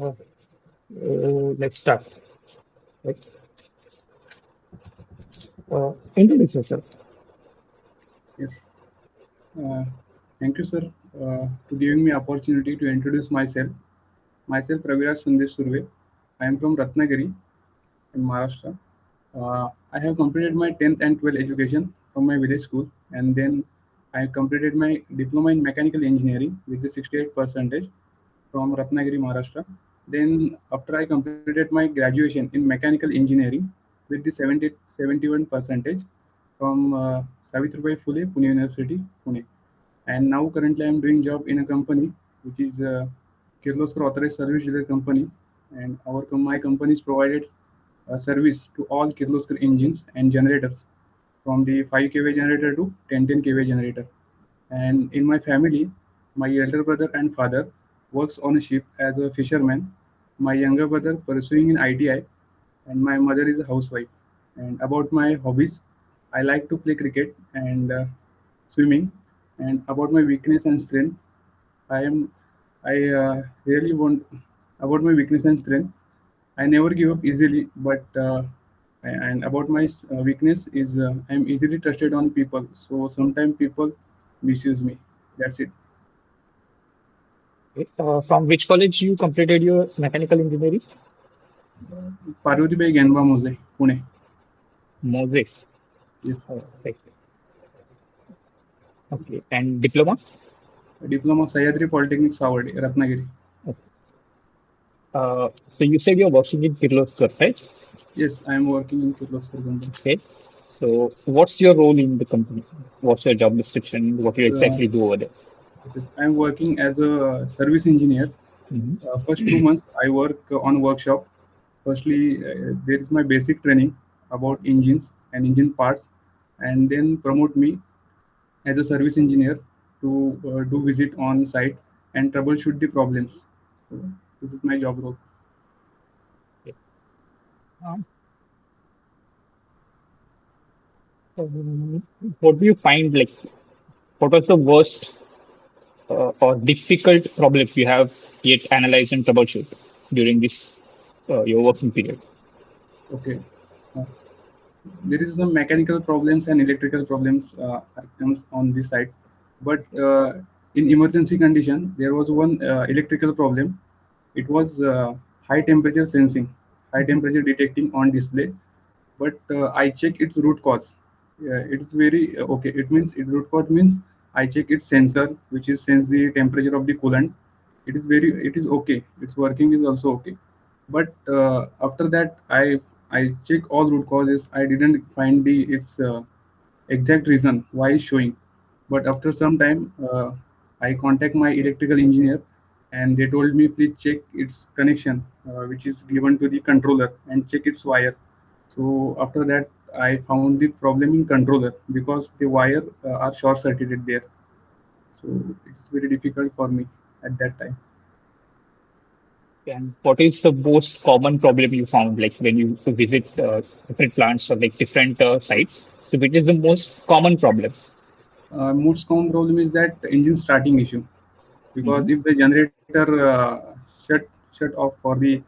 Okay. Let's start. Right. Introduce yourself. Yes. Uh, Thank you, sir, to giving me opportunity to introduce myself. Myself, RAVIRAJ Surve. I am from Ratnagiri in Maharashtra. I have completed my 10th and 12th education from my village school, and then I completed my diploma in mechanical engineering with the 68 percentage from Ratnagiri, Maharashtra. Then, after I completed my graduation in mechanical engineering with the 71 percentage from Savitribai Phule, Pune University, Pune. And now currently I'm doing job in a company which is Kirloskar Authorized Service Dealer Company, and my company is provided service to all Kirloskar engines and generators from the 5 kV generator to 10 kV generator. And in my family, my elder brother and father works on a ship as a fisherman. My younger brother pursuing in ITI, and my mother is a housewife. And about my hobbies, I like to play cricket and swimming. And about my weakness and strength, I really want about my weakness and strength. I never give up easily, but and about my weakness is I'm easily trusted on people. So sometimes people misuse me. That's it. Okay. From which college you completed your mechanical engineering? Parvati Bhai Genba Mose, Pune. Moses. Yes. Right. Okay. And diploma? Diploma Sahyadri Polytechnic Savadi, Ratnagiri. Okay. So you said you're working in Kirloskar, right? Yes, I am working in Kirloskar company. Okay. So what's your role in the company? What's your job description? What you Yes, exactly do over there? I am working as a service engineer. Mhm. First 2 months I work on workshop. Firstly, there is my basic training about engines and engine parts, and then promote me as a service engineer to do visit on site and troubleshoot the problems. So this is my job role. Okay. Um, what do you find like? What was the worst or difficult problems you have yet analyzed and troubleshoot during this your working period? Okay. Uh, there is some mechanical problems and electrical problems comes on this side, but in emergency condition there was one electrical problem. It was high temperature sensing, high Mhm. temperature detecting on display, but I check its root cause. It's very okay. It means it root cause means I check its sensor, which is sense the temperature of the coolant. It is okay. It's working is also okay. But after that, I check all root causes. I didn't find the its exact reason why it's showing. But after some time, I contact my electrical engineer, and they told me please check its connection, which is given to the controller, and check its wire. So after that, I found the problem in controller because the wire are short circuited there. So it's very difficult for me at that time. And what is the most common problem you found, like when you visit different plants or like different sites? So, which is the most common problem? Most common problem is that engine starting issue, Hmm. because if the generator shut off for the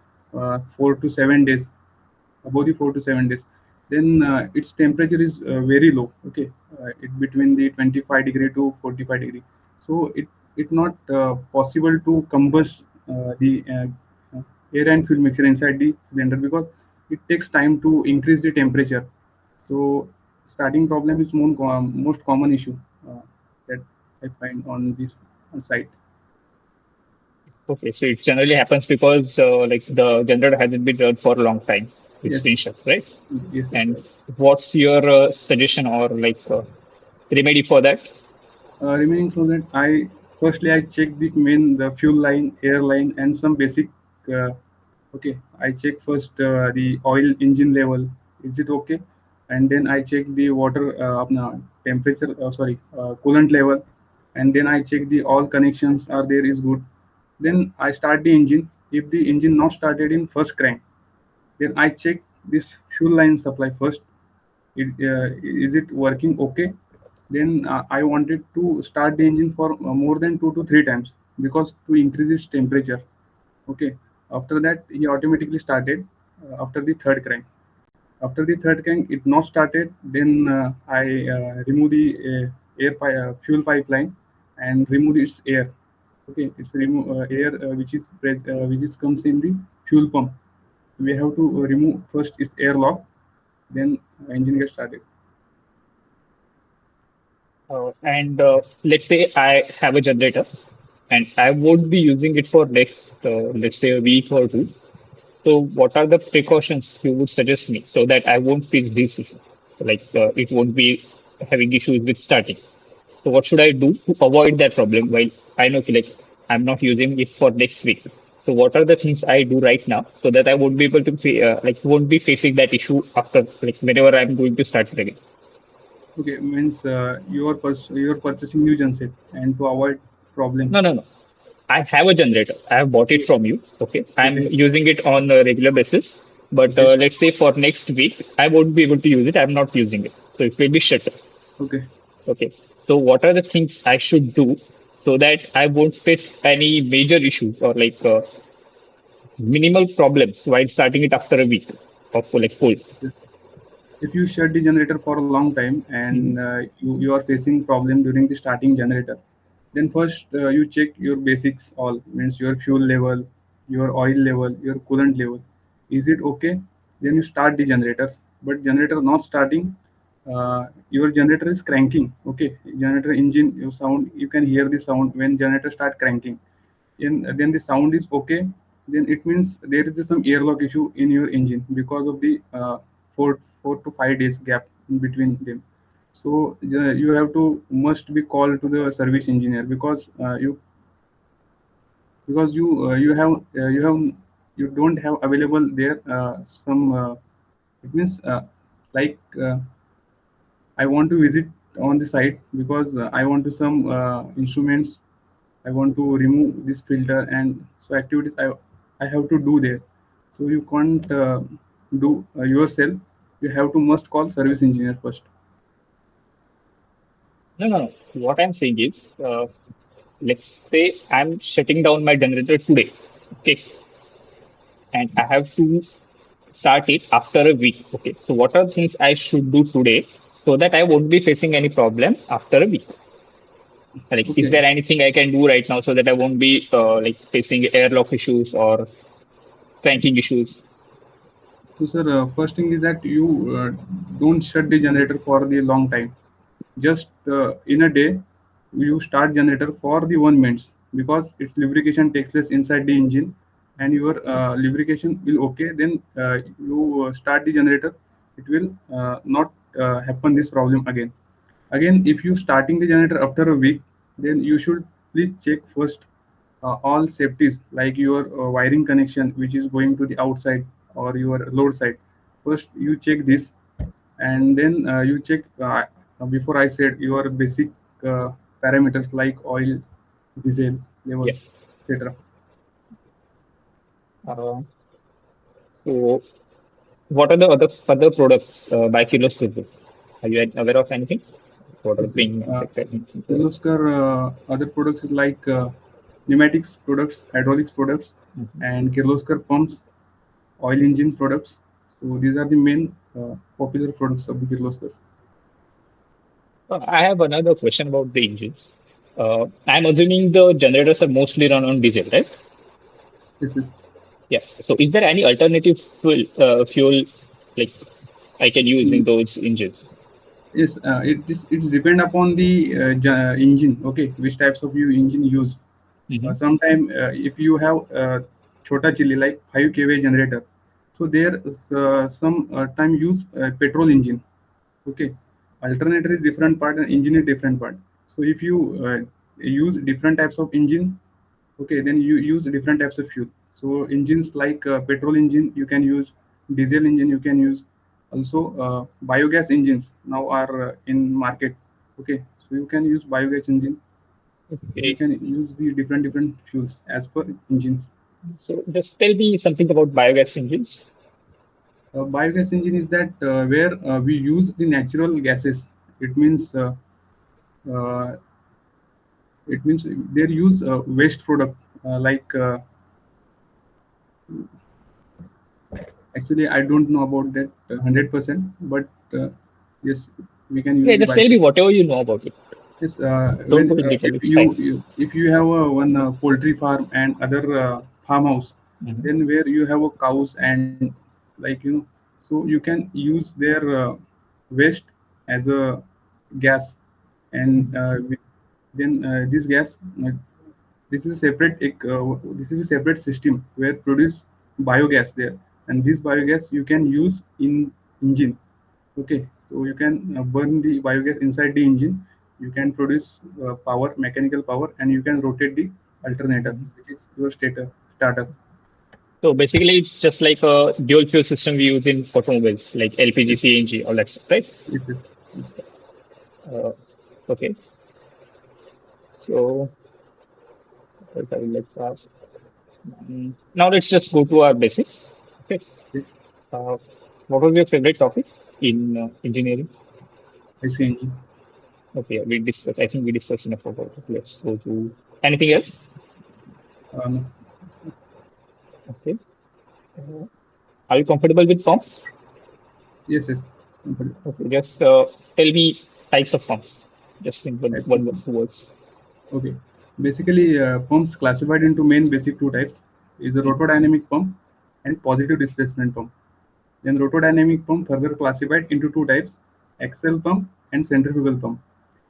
4 to 7 days, above the 4 to 7 days, then its temperature is very low. Okay, it between the 25 degree to 45 degree. So it not possible to combust the air and fuel mixture inside the cylinder because it takes time to increase the temperature. So starting problem is most common issue that I find on this on site. Okay, so it generally happens because like the generator hasn't been run for a long time. It's been Yes, shut, right? yes, And right. what's your suggestion or like remedy for that? Remaining from that, I check the fuel line, air line, and some basic. Uh, okay, I check first the oil engine level. Is it okay? And then I check the water temperature. Sorry, coolant level, and then I check the all connections are there is good. Then I start the engine. If the engine not started in first crank, then I check this fuel line supply first. Is it working okay? Then I wanted to start the engine for more than 2 to 3 times because to increase its temperature. Okay. After that, he automatically started after the third crank. After the third crank, it not started. Then I remove the fuel pipeline and remove its air. Okay, it's remove air which is comes in the fuel pump. We have to remove first its air lock, then engine gets started. And let's say I have a generator and I won't be using it for next, let's say, a week or two. So, what are the precautions you would suggest me so that I won't face this issue? Like, it won't be having issues with starting. So, what should I do to avoid that problem? While I know, like, I'm not using it for next week. So, what are the things I do right now so that I won't be able to, like, won't be facing that issue after, like, whenever I'm going to start it again? Okay, means you are purchasing new genset and to avoid No, problems. no, no. I have a generator. I have bought it Okay, from you. Okay. I'm okay, using it on a regular basis. But okay, let's say for next week, I won't be able to use it. I'm not using it. So it will be shut. okay, Okay. So what are the things I should do so that I won't face any major issues or like minimal problems while starting it after a week of like full? yes. If you shut the generator for a long time and Mhm. you are facing problem during the starting generator, then first you check your basics all, means your fuel level, your oil level, your coolant level. Is it okay? Then you start the generators. But generator not starting, your generator is cranking. Okay, generator engine, your sound, you can hear the sound when generator start cranking. And then the sound is okay, then it means there is some airlock issue in your engine because of the 4 to 5 days gap in between them. So you have to must be called to the service engineer because you don't have available there some it means like I want to visit on the site because I want to some instruments. I want to remove this filter and so activities I have to do there. So you can't do yourself. You have to must call service engineer first. No, no, no. What I'm saying is, let's say I'm shutting down my generator today. Okay. And I have to start it after a week. Okay. So what are things I should do today so that I won't be facing any problem after a week? Like, is Okay. there anything I can do right now so that I won't be like facing airlock issues or cranking issues? So sir, first thing is that you don't shut the generator for the long time. Just in a day, you start generator for the 1 minutes because its lubrication takes place inside the engine, and your lubrication will okay. Then you start the generator. It will not happen this problem again. Again, if you starting the generator after a week, then you should please check first all safeties like your wiring connection which is going to the outside or your load side. First you check this, and then you check before I said your basic parameters like oil, diesel level, Yeah. etc. Uh, so what are the other products by Kirloskar? Are you aware of anything? What are Yes, yes. being manufactured? Kirloskar other products like pneumatics products, hydraulics products, Mhm. and Kirloskar pumps, oil engine products. So these are the main popular products of the Kirloskar. I have another question about the engines. I'm assuming the generators are mostly run on diesel, right? Yes, yes. Yeah. So is there any alternative fuel like I can use in Mm, those engines? yes, it depend upon the engine. Okay, which types of you engine use. Hmm. Sometime if you have chota chili like 5 kVA generator, so there is some time use petrol engine. Okay, alternator is different part and engine is different part. So if you use different types of engine, okay, then you use different types of fuel. So engines like petrol engine you can use, diesel engine you can use, also biogas engines now are in market. Okay, so you can use biogas engine. You Okay. can use the different fuels as per engines. So just tell me something about biogas engines. Biogas engine is that where we use the natural gases. It means uh, it means they use waste product like Actually, I don't know about that 100%, but yes, we can use Yeah, the just tell biogas. me whatever you know about it. Yes, Don't go in detail. It's fine. if you have a one poultry farm and other farmhouse, Mhm. then where you have a cows and like so you can use their waste as a gas, and Mhm. then this gas this is a separate this is a separate system where produce biogas there, and this biogas you can use in engine. Okay, so you can burn the biogas inside the engine. You can produce power, mechanical power, and you can rotate the alternator, Mhm. which is your starter. So basically, it's just like a dual fuel system we use in automobiles, like LPG, Yes, CNG, all that stuff, right? yes, yes, yes. Uh, okay. So what I would like to ask. Now let's just go to our basics. Okay. Okay. Uh, what was your favorite topic in engineering? I see engine. Okay, we discussed. I think we discussed enough about it. Let's go to anything else. No. Okay. Uh, are you comfortable with pumps? Yes, yes. Comfortable. Okay, just tell me types of pumps. Just in Types of one word, pump. two words. Okay. Basically, pumps classified into main basic two types is a Mhm. rotodynamic pump and positive displacement pump. Then rotodynamic pump further classified into two types, axial pump and centrifugal pump.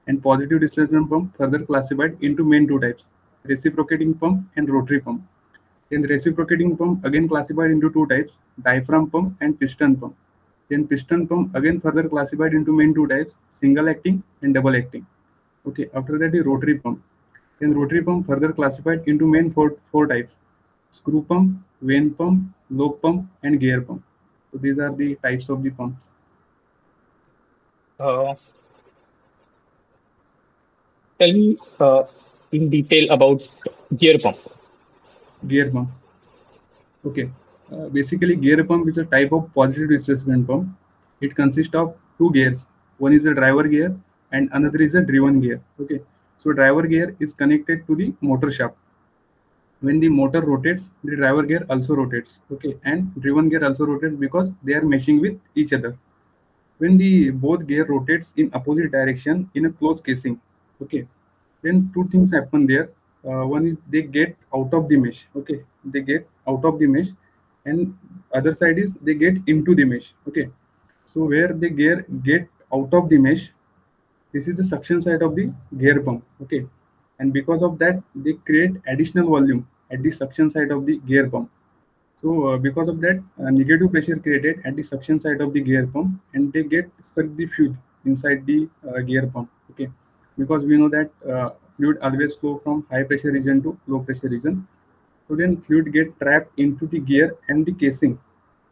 And positive displacement pump further classified into main two types, reciprocating pump and rotary pump. Then reciprocating pump again classified into two types, diaphragm pump and piston pump. Then piston pump again further classified into main two types, single acting and double acting. Okay, after that the rotary pump. Then rotary pump further classified into main four types, screw pump, vane pump, lobe pump and gear pump. So these are the types of the pumps. Uh, tell me in detail about gear pump. Gear pump. Okay. Basically, gear pump is a type of positive displacement pump. It consists of two gears. One is a driver gear and another is a driven gear. Okay. So driver gear is connected to the motor shaft. When the motor rotates, the driver gear also rotates. Okay. And driven gear also rotates because they are meshing with each other. When the both gear rotates in opposite direction in a closed casing, okay, then two things happen there. One is they get out of the mesh. Okay, they get out of the mesh, and other side is they get into the mesh. Okay, so where the gear get out of the mesh, this is the suction side of the gear pump. Okay, and because of that they create additional volume at the suction side of the gear pump. So because of that, negative pressure created at the suction side of the gear pump, and they get suck the fluid inside the gear pump. Okay, because we know that fluid always flow from high pressure region to low pressure region. So then fluid get trapped into the gear and the casing.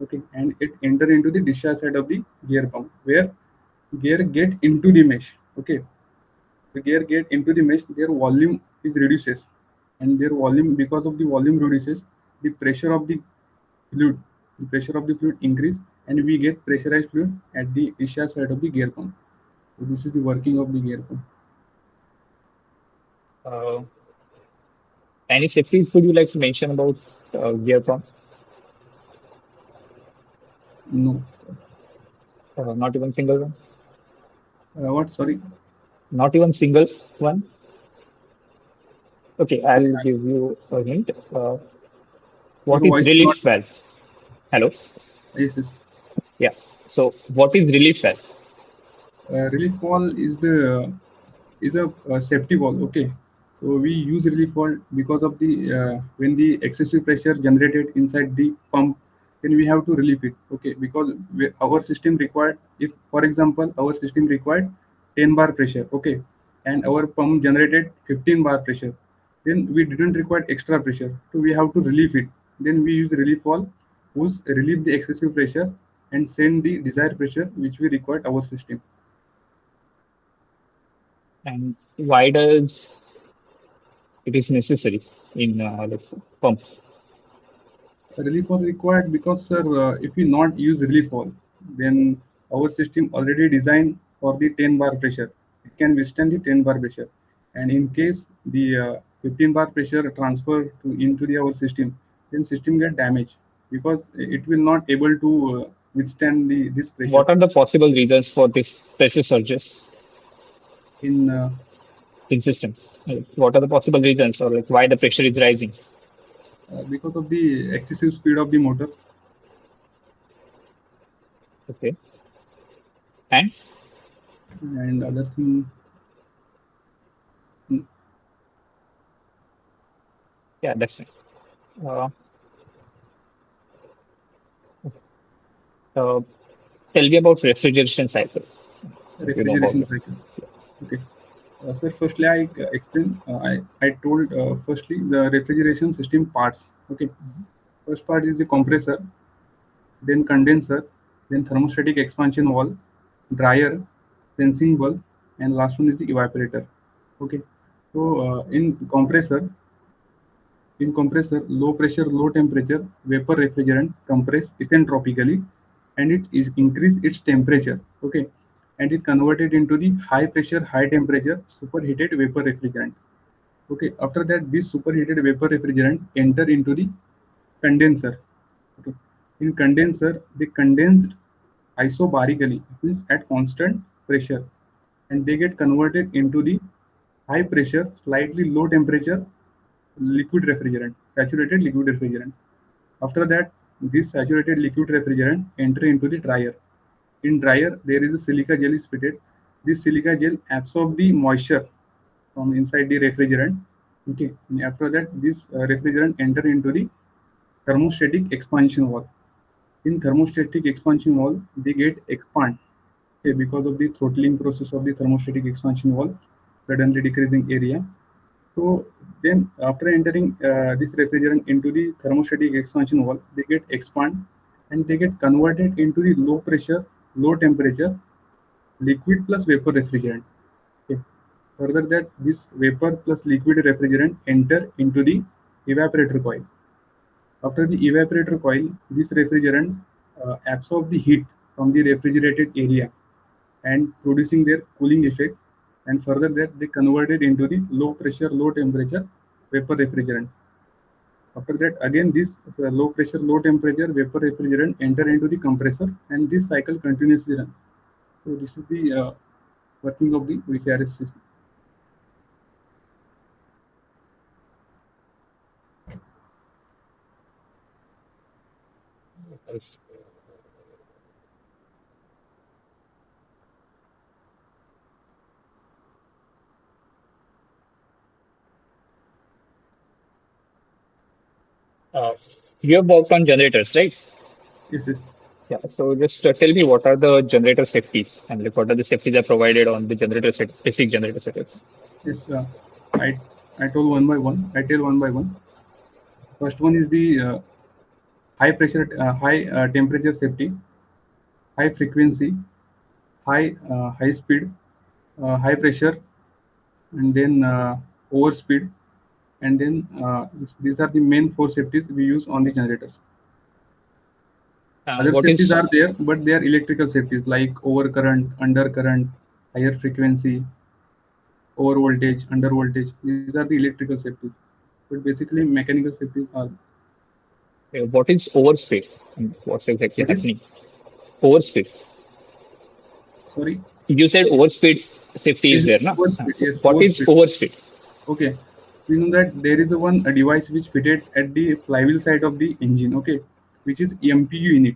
Okay, and it enter into the discharge side of the gear pump where gear get into the mesh. Okay, the gear get into the mesh, their volume is reduces, and their volume because of the volume reduces, the pressure of the fluid the pressure of the fluid increase, and we get pressurized fluid at the discharge side of the gear pump. So this is the working of the gear pump. Uh, any safeties would you like to mention about gear pump? No, Not even single one. what? Sorry, Not even single one. Okay, I'll give you a hint. your What is voice is not. relief valve? Hello. Yes, yes. Yeah. So what is relief valve? Relief valve is a safety valve. Okay, so we use relief valve because of the when the excessive pressure generated inside the pump, then we have to relieve it. Okay, because our system required, if for example our system required 10 bar pressure. Okay, and our pump generated 15 bar pressure, then we didn't require extra pressure, so we have to relieve it. Then we use relief valve whose relieve the excessive pressure and send the desired pressure which we required our system. And why does it is necessary in like pumps? Relief valve required because, sir, if we not use relief valve, then our system already designed for the 10 bar pressure. It can withstand the 10 bar pressure. And in case the 15 bar pressure transfer to into the our system, then system get damaged because it will not able to withstand this pressure What are the possible reasons for this pressure surges in in system? Like, what are the possible reasons, or like why the pressure is rising? because of the excessive speed of the motor Okay, and and other thing. mm, yeah, that's fine. Uh, uh, Tell me about refrigeration cycle, if you know about Refrigeration it. cycle. Okay. Sir, firstly, I explain. I told firstly the refrigeration system parts. Okay. First part is the compressor, then condenser, then thermostatic expansion valve, dryer, sensing bulb, and last one is the evaporator. Okay. So in compressor, low pressure, low temperature vapor refrigerant compress isentropically, and it is increase its temperature. Okay, and it converted into the high pressure, high temperature superheated vapor refrigerant. Okay, after that, this superheated vapor refrigerant enter into the condenser. Okay, in condenser, they condensed isobarically, means at constant pressure, and they get converted into the high pressure, slightly low temperature liquid refrigerant, saturated liquid refrigerant. After that, this saturated liquid refrigerant enter into the dryer. In dryer, there is a silica gel is fitted. This silica gel absorb the moisture from inside the refrigerant. Okay. And after that, this refrigerant enter into the thermostatic expansion valve. In thermostatic expansion valve, they get expand. Okay, because of the throttling process of the thermostatic expansion valve, suddenly decreasing area. So then after entering this refrigerant into the thermostatic expansion valve, they get expand and they get converted into the low pressure, low temperature liquid plus vapor refrigerant. Okay. Further that this vapor plus liquid refrigerant enter into the evaporator coil. After the evaporator coil, this refrigerant absorb the heat from the refrigerated area and producing their cooling effect, and further that they converted into the low pressure low temperature vapor refrigerant. After that again this low pressure low temperature vapor refrigerant enter into the compressor, and this cycle continuously run. So this is the working of the VCRS system. Uh, you have worked on generators, right? Yes, yes, Yeah. So just tell me what are the generator safeties and like what are the safeties that are provided on the generator set, basic generator setup. yes. I I told one by one. I tell one by one. First one is the high pressure, high temperature safety, high frequency, high speed, high pressure, and then overspeed, and then these are the main four safeties we use on the generators. Other What safeties is are there, but they are electrical safeties like overcurrent, undercurrent, higher frequency, over voltage, under voltage. These are the electrical safeties. But basically, mechanical safeties are. what is overspeed and what's exactly What is? happening? Overspeed. Sorry. You said overspeed safety is Yes, there, na? overspeed. So Yes, what is overspeed. overspeed? Okay. We know that there is a device which fitted at the flywheel side of the engine. Okay, which is MPU unit,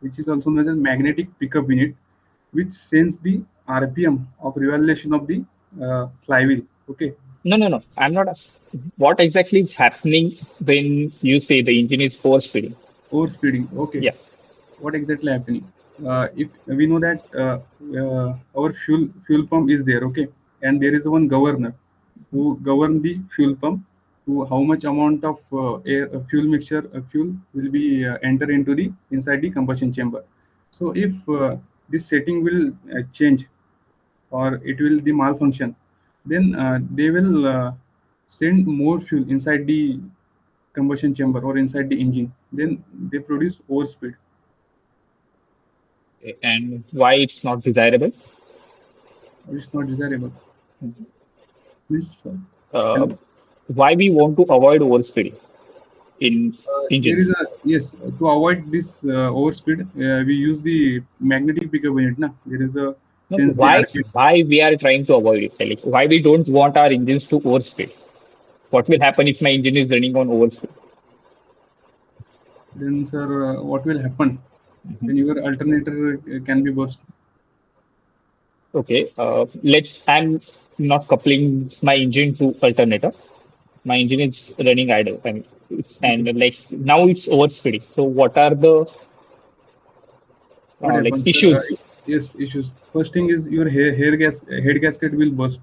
which is also known as magnetic pickup unit, which sends the RPM of revolution of the flywheel. Okay, No, no, no. I'm not asking. What exactly is happening when you say the engine is overspeeding? overspeeding. Okay, Yeah. what exactly happening? If we know that our fuel pump is there, okay, and there is one governor who govern the fuel pump to how much amount of fuel mixture fuel will be enter into the inside the combustion chamber. So if this setting will change or it will the malfunction, then they will send more fuel inside the combustion chamber or inside the engine, then they produce overspeed. And why it's not desirable? It's not desirable. Please Uh, tell. why we want to avoid overspeeding? in There is engines? a yes to avoid this overspeed. We use the magnetic pickup unit. Na, there is a No, sense the RPM. why we are trying to avoid it? Like why we don't want our engines to overspeed? What will happen if my engine is running on overspeed? Then, sir, what will happen? Mhm. Then your alternator can be burst. Okay, I'm not coupling my engine to alternator. My engine is running idle, and Okay. like now it's overspeeding. So what are the What like happens, sir? issues? Yes, issues. First thing is your head gasket will burst,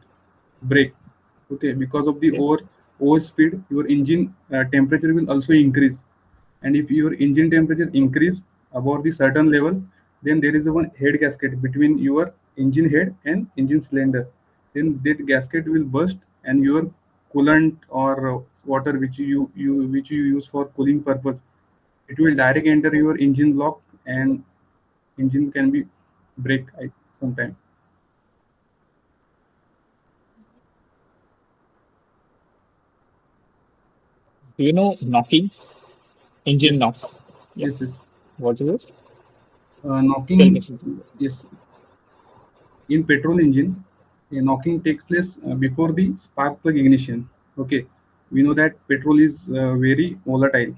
break. Okay, because of the Okay, overspeed, your engine temperature will also increase. And if your engine temperature increase above the certain level, then there is a one head gasket between your engine head and engine cylinder. Then that gasket will burst, and your coolant or water which you use for cooling purpose, it will direct enter your engine block, and engine can be break sometime. do you know knocking engine Yes, knock? Yeah, yes, yes. what is it? Tell me Knocking, something. yes, in petrol engine, a knocking takes place before the spark plug ignition. Okay, we know that petrol is very volatile.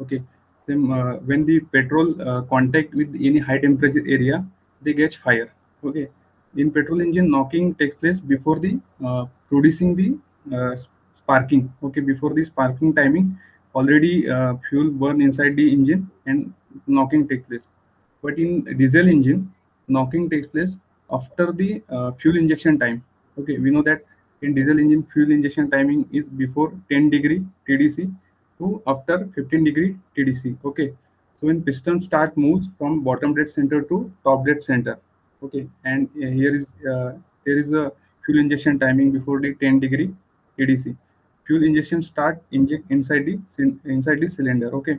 Okay, same when the petrol contact with any high temperature area, they catch fire. Okay, in petrol engine, knocking takes place before the producing the sparking. Okay, before the sparking timing, already fuel burn inside the engine and knocking takes place. But in diesel engine, knocking takes place after the fuel injection time. Okay, we know that in diesel engine fuel injection timing is before 10-degree TDC to after 15-degree TDC. Okay, so when piston start moves from bottom dead center to top dead center. Okay, and here is there is a fuel injection timing before the 10-degree TDC. Fuel injection start inject inside the cylinder. Okay,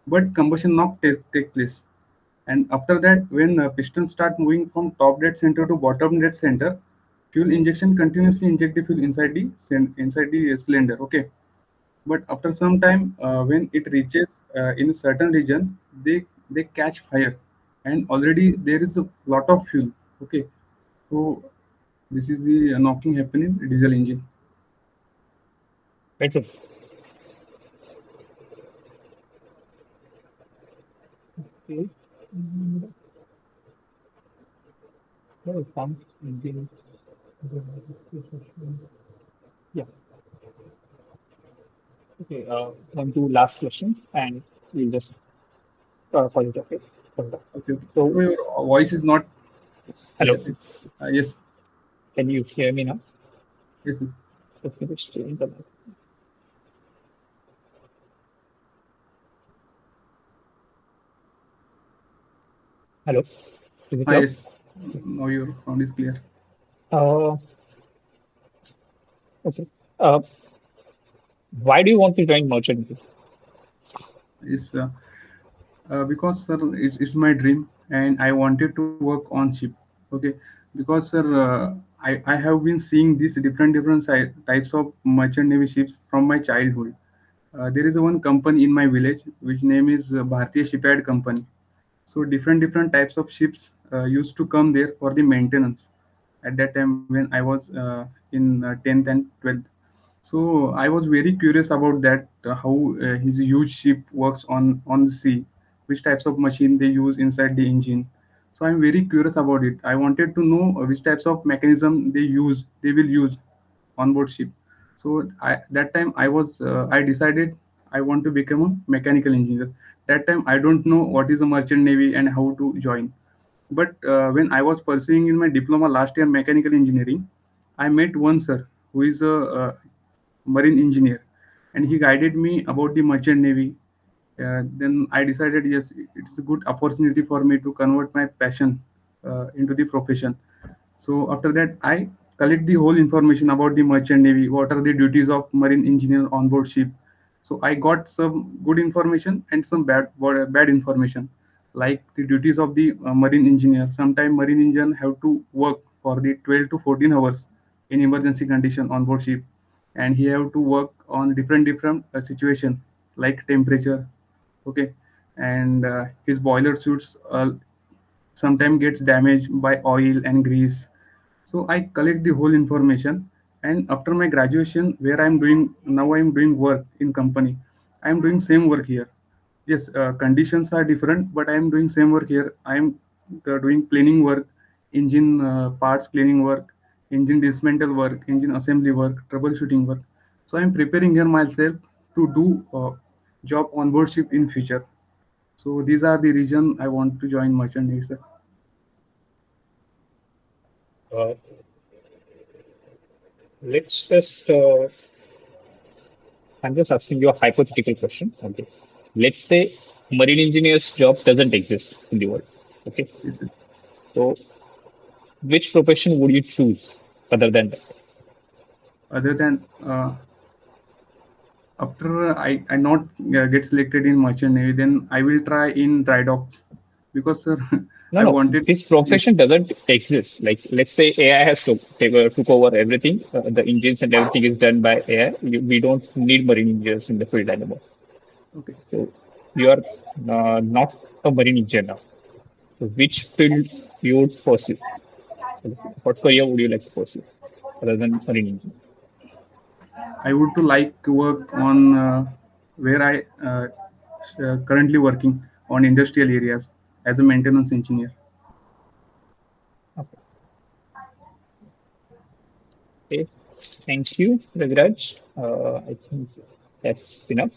but combustion not take place. And after that, when piston start moving from top dead center to bottom dead center, fuel injection continuously inject the fuel inside the cylinder. Okay, but after some time, when it reaches in a certain region, they catch fire, and already there is a lot of fuel. Okay, so this is the knocking happening in diesel engine. Petrol. Okay. Mm, no, pump engine. Yeah. Okay. One, two last questions, and we'll just call it okay. Hold on. Okay, okay. So, So your voice is not hello. clear. Yes, Can you hear me now? yes, yes. Let me just change the mic. Hello. Is it loud? Yes. Now your sound is clear. Uh, okay. Uh, why do you want to join merchant Navy? Yes. Because sir, it's my dream, and I wanted to work on ship. Okay, because sir, I have been seeing these different types of merchant navy ships from my childhood. There is a one company in my village which name is Bhartiya Shipyard Company. So different types of ships used to come there for the maintenance at that time when I was in 10th and 12th. So I was very curious about that, how his huge ship works on the sea, which types of machine they use inside the engine. So I'm very curious about it. I wanted to know which types of mechanism they will use on board ship. So that time I decided I want to become a mechanical engineer. That time I don't know what is a merchant navy and how to join. But when I was pursuing in my diploma last year mechanical engineering, I met one sir who is a marine engineer, and he guided me about the merchant navy. Then I decided, yes, it's a good opportunity for me to convert my passion into the profession. So after that, I collect the whole information about the merchant navy. What are the duties of marine engineer on board ship? So I got some good information and some bad information, like the duties of the marine engineer. Sometimes marine engineer have to work for the 12 to 14 hours in emergency condition on board ship, and he have to work on different situation. like temperature. Okay, and his boiler suits sometimes gets damaged by oil and grease. So I collect the whole information, and after my graduation, where I'm doing now, I'm doing work in company. I'm doing same work here. Yes, conditions are different, but I'm doing same work here. I'm doing cleaning work, engine parts cleaning work, engine dismantle work, engine assembly work, troubleshooting work. So I'm preparing here myself to do job on board ship in future. So these are the reason I want to join merchant navy, sir. Uh, let's just, I'm just asking you a hypothetical question. Okay. Let's say marine engineer's job doesn't exist in the world. Okay. This is So which profession would you choose other than that? other than after I not get selected in merchant navy, then I will try in dry docks because sir, No, I no, wanted. this Yes, profession doesn't exist. Like, let's say AI has took over everything. The engines and everything is done by AI. We don't need marine engineers in the field anymore. okay. So you are not a marine engineer now. So which field you would pursue? What career would you like to pursue other than marine engineer? I would to like to work on where I currently working on industrial areas as a maintenance engineer. Okay, thank you, Raviraj. I think that's enough.